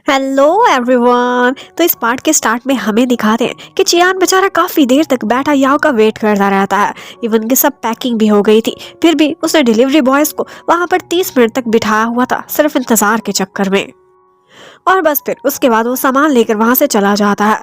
Hello everyone. तो इस part के स्टार्ट में हमें दिखाते हैं कि चियान बेचारा काफी देर तक बैठा याओ का वेट करता रहता है। इवन कि सब पैकिंग भी हो गई थी, फिर भी उसने डिलीवरी बॉयज को वहां पर 30 मिनट तक बिठाया हुआ था सिर्फ इंतजार के चक्कर में। और बस फिर उसके बाद वो सामान लेकर वहां से चला जाता है।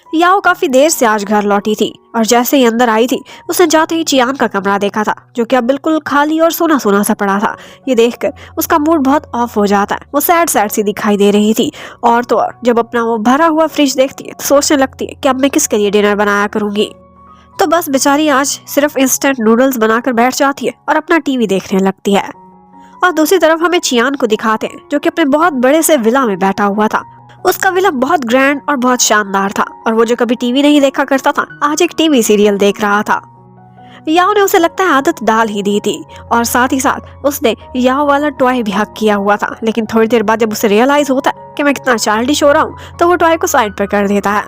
याओ काफी देर से आज घर लौटी थी और जैसे ही अंदर आई थी उसने जाते ही चियान का कमरा देखा था, जो कि अब बिल्कुल खाली और सोना सोना सा पड़ा था। ये देखकर उसका मूड बहुत ऑफ हो जाता है। वो सैड सैड सी दिखाई दे रही थी। और तो और जब अपना वो भरा हुआ फ्रिज देखती है तो सोचने लगती है कि अब मैं किसके लिए डिनर बनाया करूंगी। तो बस बेचारी आज सिर्फ इंस्टेंट नूडल्स बनाकर बैठ जाती है और अपना टीवी देखने लगती है। और दूसरी तरफ हमें चियान को दिखाते हैं, जो कि अपने बहुत बड़े से विला में बैठा हुआ था। उसका विला बहुत ग्रैंड और बहुत शानदार था और वो जो कभी टीवी नहीं देखा करता था आज एक टीवी सीरियल देख रहा था। याओ ने उसे लगता है आदत डाल ही दी थी और साथ ही साथ उसने याओ वाला टॉय भी हक किया हुआ था। लेकिन थोड़ी देर बाद जब उसे रियलाइज होता है कि मैं कितना चाइल्डिश हो रहा हूँ तो वो टॉय को साइड पर कर देता है।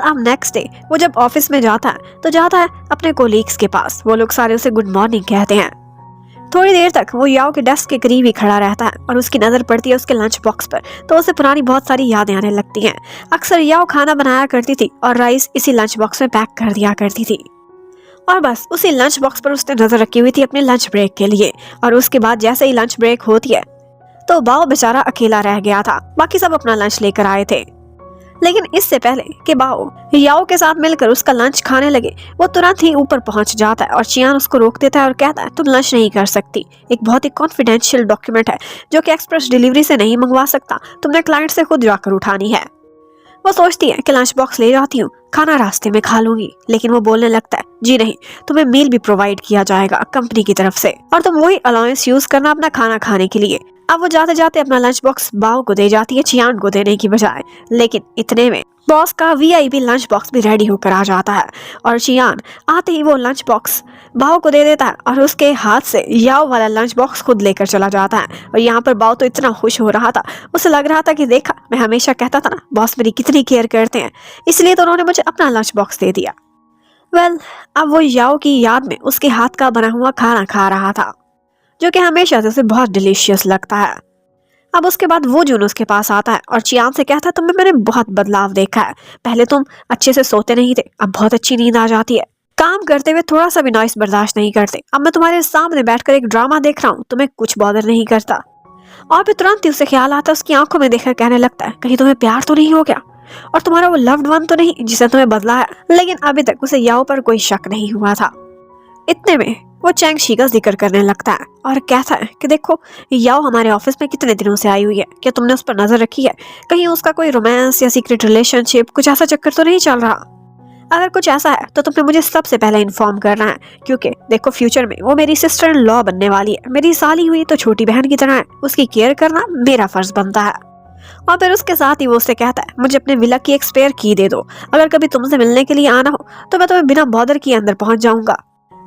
अब नेक्स्ट डे वो जब ऑफिस में जाता है तो जाता है अपने कोलीग्स के पास। वो लोग सारे उसे गुड मॉर्निंग कहते हैं। थोड़ी देर तक वो याओ के डेस्क के करीब ही खड़ा रहता है और उसकी नजर पड़ती है उसके लंच बॉक्स पर, तो उसे पुरानी बहुत सारी यादें आने लगती हैं। अक्सर याओ खाना बनाया करती थी और राइस इसी लंच बॉक्स में पैक कर दिया करती थी। और बस उसी लंच बॉक्स पर उसने नजर रखी हुई थी अपने लंच ब्रेक के लिए। और उसके बाद जैसे ही लंच ब्रेक होती है तो बाओ बेचारा अकेला रह गया था। बाकी सब अपना लंच लेकर आए थे, लेकिन इससे पहले कि बाओ याओ के साथ मिलकर उसका लंच खाने लगे वो तुरंत ही ऊपर पहुंच जाता है और चियान उसको रोक देता है और कहता है तुम लंच नहीं कर सकती। एक बहुत ही कॉन्फिडेंशियल डॉक्यूमेंट है जो कि एक्सप्रेस डिलीवरी से नहीं मंगवा सकता, तुमने क्लाइंट से खुद जाकर उठानी है। वो सोचती है कि लंच बॉक्स ले जाती हूँ, खाना रास्ते में खा लूंगी, लेकिन वो बोलने लगता है जी नहीं, तुम्हें मील भी प्रोवाइड किया जाएगा कंपनी की तरफ से और तुम वही अलाउंस यूज करना अपना खाना खाने के लिए। अब वो जाते जाते अपना लंच बॉक्स बाओ को दे जाती है चियान को देने की बजाय, लेकिन इतने में बॉस का वीआईपी लंच बॉक्स भी रेडी होकर आ जाता है और चियान आते ही वो लंच बॉक्स बाओ को दे देता है और उसके हाथ से याओ वाला लंच बॉक्स खुद लेकर चला जाता है। और यहाँ पर बाओ तो इतना खुश हो रहा था, उसे लग रहा था कि देखा, मैं हमेशा कहता था ना बॉस मेरी कितनी केयर करते हैं, इसलिए तो उन्होंने मुझे अपना लंच बॉक्स दे दिया। अब वो याओ की याद में उसके हाथ का बना हुआ खाना खा रहा था, जो कि हमेशा से उसे बहुत डिलीशियस लगता है। अब उसके बाद वो जून उसके पास आता है और चियान से कहता है तुम्हें मैंने बहुत बदलाव देखा है। पहले तुम अच्छे से सोते नहीं थे, अब बहुत अच्छी नींद आ जाती है। काम करते हुए थोड़ा सा भी नॉइस बर्दाश्त नहीं करते। अब मैं तुम्हारे सामने बैठकर एक ड्रामा देख रहा हूँ, तुम्हें कुछ बॉदर नहीं करता। और फिर तुरंत ही उसे ख्याल आता है, उसकी आंखों में देखकर कहने लगता है कहीं तुम्हें प्यार तो नहीं हो गया और तुम्हारा वो लव्ड वन तो नहीं जिसे तुम्हें बदला है। लेकिन अभी तक उसे याओ पर कोई शक नहीं हुआ था। इतने में वो चैंग शी का जिक्र करने लगता है और कहता है कि देखो याओ हमारे ऑफिस में कितने दिनों से आई हुई है, क्या तुमने उस पर नजर रखी है? कहीं उसका कोई रोमांस या सीक्रेट रिलेशनशिप कुछ ऐसा चक्कर तो नहीं चल रहा? अगर कुछ ऐसा है तो तुमने मुझे सबसे पहले इन्फॉर्म करना है, क्योंकि देखो फ्यूचर में वो मेरी सिस्टर इन लॉ बनने वाली है। मेरी साली हुई तो छोटी बहन की तरह है, उसकी केयर करना मेरा फर्ज बनता है। और फिर उसके साथ ही वो उससे कहता है मुझे अपने विला की एक स्पेयर की दे दो, अगर कभी तुमसे मिलने के लिए आना हो तो मैं तुम्हें बिना बॉदर किए अंदर पहुंच जाऊंगा।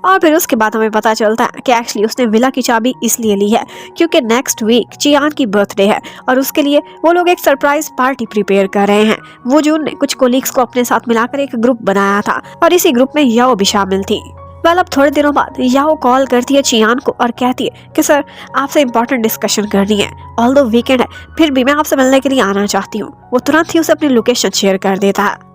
और फिर उसके बाद हमें पता चलता है कि एक्चुअली उसने विला की चाबी इसलिए ली है क्योंकि नेक्स्ट वीक चियान की बर्थडे है और उसके लिए वो लोग एक सरप्राइज पार्टी प्रिपेयर कर रहे हैं। वो जून ने कुछ कोलीग्स को अपने साथ मिलाकर एक ग्रुप बनाया था और इसी ग्रुप में याओ भी शामिल थी। अब थोड़े दिनों बाद याओ कॉल करती है चियान को और कहती है कि सर आपसे इम्पोर्टेंट डिस्कशन करनी है, ऑल्दो वीकेंड है फिर भी मैं आपसे मिलने के लिए आना चाहती हूँ। वो तुरंत ही उसे अपनी लोकेशन शेयर कर देता है।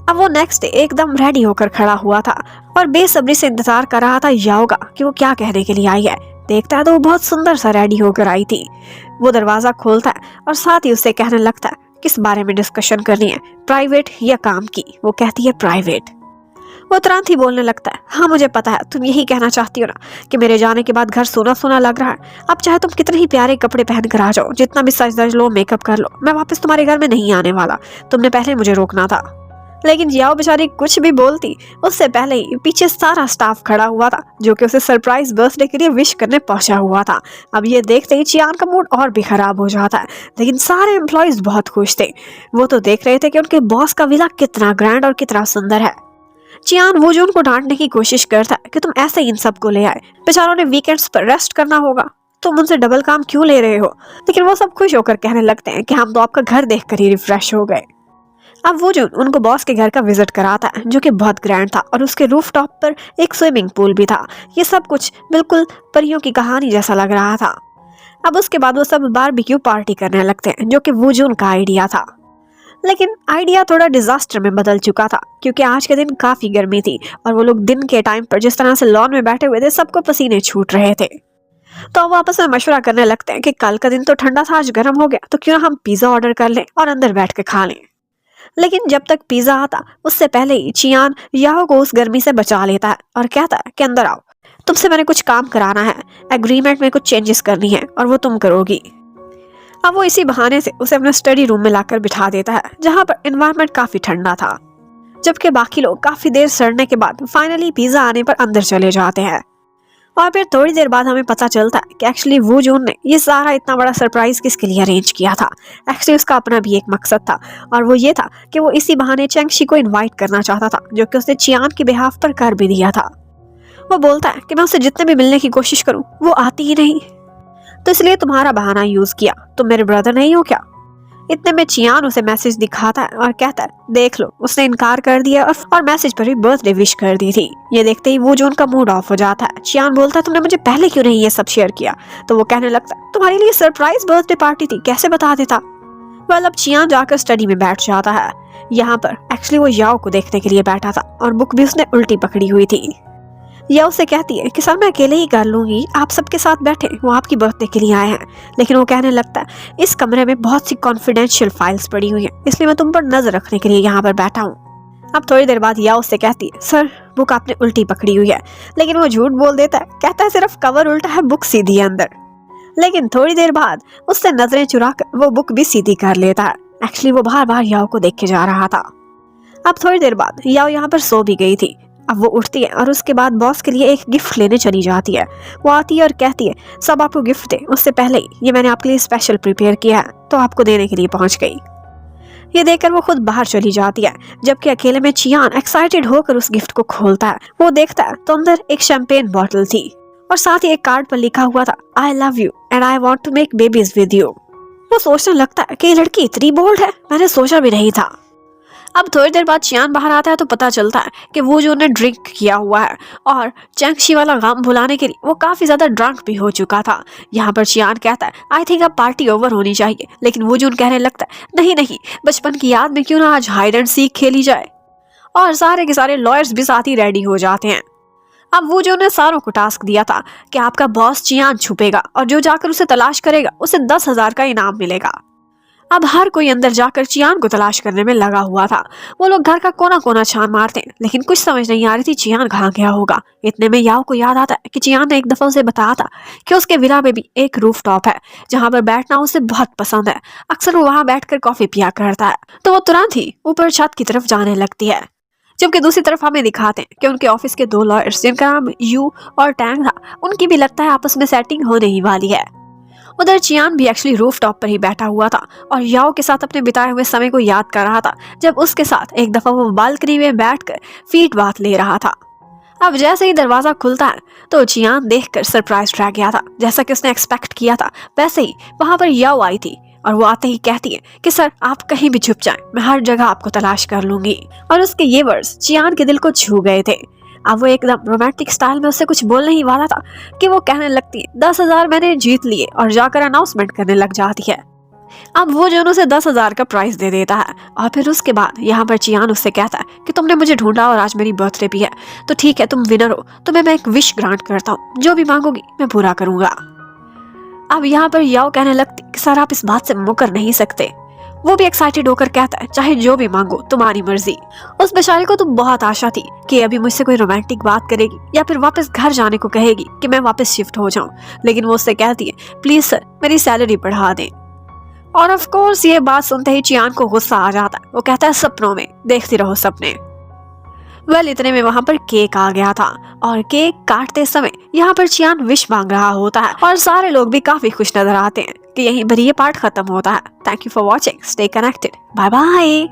अब वो नेक्स्ट डे एकदम रेडी होकर खड़ा हुआ था और बेसब्री से इंतजार कर रहा था याओ का कि वो क्या कहने के लिए आई है। देखता है तो वो बहुत सुंदर सा रेडी होकर आई थी। वो दरवाजा खोलता है और साथ ही उससे कहने लगता है किस बारे में डिस्कशन करनी है, प्राइवेट या काम की? वो कहती है प्राइवेट। वो तुरंत ही बोलने लगता है हाँ मुझे पता है तुम यही कहना चाहती हो ना कि मेरे जाने के बाद घर सोना सोना लग रहा है। अब चाहे तुम कितने ही प्यारे कपड़े पहन कर आ जाओ, जितना भी सज धज लो, मेकअप कर लो, मैं वापस तुम्हारे घर में नहीं आने वाला। तुमने पहले मुझे रोकना था। लेकिन याओ बेचारी कुछ भी बोलती उससे पहले ही पीछे सारा स्टाफ खड़ा हुआ था, जो कि उसे सरप्राइज बर्थडे के लिए विश करने पहुंचा हुआ था। अब ये देखते ही चियान का मूड और भी खराब हो जाता है, लेकिन सारे एम्प्लॉयज बहुत खुश थे। वो तो देख रहे थे कि उनके बॉस का विला कितना ग्रैंड और कितना सुंदर है। चियान वो जो उनको डांटने की कोशिश करता है कि तुम ऐसे ही इन सबको ले आए, बेचारों ने वीकेंड्स पर रेस्ट करना होगा, तुम उनसे डबल काम क्यों ले रहे हो? लेकिन वो सब खुश होकर कहने लगते हैं कि हम तो आपका घर देखकर ही रिफ्रेश हो गए। अब वो जो उनको बॉस के घर का विजिट कराता है, जो कि बहुत ग्रैंड था और उसके रूफटॉप पर एक स्विमिंग पूल भी था। ये सब कुछ बिल्कुल परियों की कहानी जैसा लग रहा था। अब उसके बाद वो सब बारबेक्यू पार्टी करने लगते हैं, जो कि वूजून का आइडिया था। लेकिन आइडिया थोड़ा डिजास्टर में बदल चुका था, क्योंकि आज के दिन काफी गर्मी थी और वो लोग दिन के टाइम पर जिस तरह से लॉन में बैठे हुए थे, सबको पसीने छूट रहे थे। तो वो आपस में मशवरा करने लगते हैं कि कल का दिन तो ठंडा था, आज गर्म हो गया, तो क्यों ना हम पिज्जा ऑर्डर कर लें और अंदर बैठ के खा लें। लेकिन जब तक पिज्जा आता उससे पहले ही चियान याहो को उस गर्मी से बचा लेता है और कहता है कि अंदर आओ, तुमसे मैंने कुछ काम कराना है, एग्रीमेंट में कुछ चेंजेस करनी है और वो तुम करोगी। अब वो इसी बहाने से उसे अपने स्टडी रूम में लाकर बिठा देता है, जहाँ पर एनवायरनमेंट काफी ठंडा था। जबकि बाकी लोग काफी देर सड़ने के बाद फाइनली पिज्जा आने पर अंदर चले जाते हैं। और फिर थोड़ी देर बाद हमें पता चलता है कि एक्चुअली वू जून ने ये सारा इतना बड़ा सरप्राइज किसके लिए अरेंज किया था। एक्चुअली उसका अपना भी एक मकसद था, और वो ये था कि वो इसी बहाने चेंगशी को इनवाइट करना चाहता था, जो कि उसने चियान के बिहाफ पर कर भी दिया था। वो बोलता है कि मैं उससे जितने भी मिलने की कोशिश करूं वो आती ही नहीं, तो इसलिए तुम्हारा बहाना यूज किया। तुम मेरे ब्रदर नहीं हो क्या? इतने में चियान उसे मैसेज दिखाता है और कहता है देख लो, उसने इनकार कर दिया और मैसेज पर भी बर्थडे विश कर दी थी। ये देखते ही वो जो उनका मूड ऑफ हो जाता है। चियान बोलता है तुमने मुझे पहले क्यों नहीं ये सब शेयर किया? तो वो कहने लगता है तुम्हारे लिए सरप्राइज बर्थडे पार्टी थी, कैसे बता देता। वेल, अब चियान जाकर स्टडी में बैठ जाता है। यहाँ पर एक्चुअली वो याओ को देखने के लिए बैठा था और बुक भी उसने उल्टी पकड़ी हुई थी। या उसे कहती है कि सर मैं अकेले ही कर लूंगी, आप सबके साथ बैठे, वो आपकी बर्थडे के लिए आए हैं। लेकिन वो कहने लगता है इस कमरे में बहुत सी कॉन्फिडेंशियल फाइल्स पड़ी हुई हैं, इसलिए मैं तुम पर नजर रखने के लिए यहाँ पर बैठा हूँ। अब थोड़ी देर बाद या उससे कहती है सर बुक आपने उल्टी पकड़ी हुई है, लेकिन वो झूठ बोल देता है, कहता है सिर्फ कवर उल्टा है, बुक सीधी है अंदर। लेकिन थोड़ी देर बाद उससे नजरें चुराकर वो बुक भी सीधी कर लेता है। एक्चुअली वो बार बार याओ को देख के जा रहा था। अब थोड़ी देर बाद याओ यहाँ पर सो भी गई थी। अब वो उठती है और उसके बाद बॉस के लिए एक गिफ्ट लेने चली जाती है। वो आती है और कहती है सब आपको गिफ्ट दे, उससे पहले ही ये मैंने आपके लिए स्पेशल प्रिपेयर किया है, तो आपको देने के लिए पहुंच गई। ये देखकर वो खुद बाहर चली जाती है, जबकि अकेले में चियान एक्साइटेड होकर उस गिफ्ट को खोलता है। वो देखता है तो अंदर एक शैंपेन बॉटल थी और साथ ही एक कार्ड पर लिखा हुआ था I love you and I want to make babies with you. वो सोचने लगता है कि ये लड़की इतनी बोल्ड है, मैंने सोचा भी नहीं था। अब थोड़ी देर बाद चियान बाहर आता है तो पता चलता है कि वो जो ने ड्रिंक किया हुआ है और चेंगशी वाला गम भुलाने के लिए वो काफी ज्यादा ड्रंक भी हो चुका था। यहाँ पर चियान कहता है आई थिंक अब पार्टी ओवर होनी चाहिए, लेकिन वो जो कहने लगता है नहीं नहीं, बचपन की याद में क्यों ना आज हाइड एंड सीक खेली जाए। और सारे के सारे लॉयर्स भी साथ ही रेडी हो जाते हैं। अब वो जो ने सारों को टास्क दिया था कि आपका बॉस चियान छुपेगा और जो जाकर उसे तलाश करेगा उसे 10,000 का इनाम मिलेगा। अब हर कोई अंदर जाकर चियान को तलाश करने में लगा हुआ था। वो लोग घर का कोना कोना छान मारते हैं, लेकिन कुछ समझ नहीं आ रही थी चियान कहाँ गया होगा। इतने में याओ को याद आता है कि चियान ने एक दफा उसे बताया था कि उसके विला में भी एक रूफ टॉप है जहाँ पर बैठना उसे बहुत पसंद है। अक्सर वो वहाँ बैठकर कॉफी पिया करता है। तो वो तुरंत ही ऊपर छत की तरफ जाने लगती है। जबकि दूसरी तरफ हमें दिखाते हैं कि उनके ऑफिस के 2 लॉयर्स जिनका नाम यू और टैंग था, उनकी भी लगता है आपस में सेटिंग होने ही वाली है। उधर चियान भी एक्चुअली रूफ टॉप पर ही बैठा हुआ था और याओ के साथ अपने बिताए हुए समय को याद कर रहा था, जब उसके साथ एक दफा वो बालकनी में बैठकर फीट बात ले रहा था। अब जैसे ही दरवाजा खुलता है तो चियान देखकर सरप्राइज रह गया था। जैसा कि उसने एक्सपेक्ट किया था वैसे ही वहां पर याओ आई थी और वो आते ही कहती है कि सर आप कहीं भी छुप जाएं, मैं हर जगह आपको तलाश कर लूंगी। और उसके ये वर्ड्स चियान के दिल को छू गए थे। अब वो एकदम रोमांटिक स्टाइल में उससे कुछ बोलने ही वाला था कि वो कहने लगती है 10,000 मैंने जीत लिए और जाकर अनाउंसमेंट करने लग जाती है। अब वो जो उसे 10,000 का प्राइस दे देता है और फिर उसके बाद यहाँ पर चियान उससे कहता है कि तुमने मुझे ढूंढा और आज मेरी बर्थडे भी है, तो ठीक है तुम विनर हो, तुम्हें मैं एक विश ग्रांट करता हूँ, जो भी मांगोगी मैं पूरा करूंगा। अब यहाँ पर याओ कहने लगती कि सर आप इस बात से मुकर नहीं सकते। वो भी एक्साइटेड होकर कहता है चाहे जो भी मांगो तुम्हारी मर्जी। उस बेचारे को तो बहुत आशा थी कि अभी मुझसे कोई रोमांटिक बात करेगी या फिर वापस घर जाने को कहेगी कि मैं वापस शिफ्ट हो जाऊं, लेकिन वो उससे कहती है प्लीज सर मेरी सैलरी बढ़ा दें। और ऑफ कोर्स ये बात सुनते ही चियान को गुस्सा आ जाता है। वो कहता है सपनों में देखती रहो सपने। वेल, इतने में वहां पर केक आ गया था और केक काटते समय यहाँ पर चियान विश मांग रहा होता है और सारे लोग भी काफी खुश नजर आते हैं कि यहीं पर ये पार्ट खत्म होता है। Thank you for watching, stay connected, bye bye.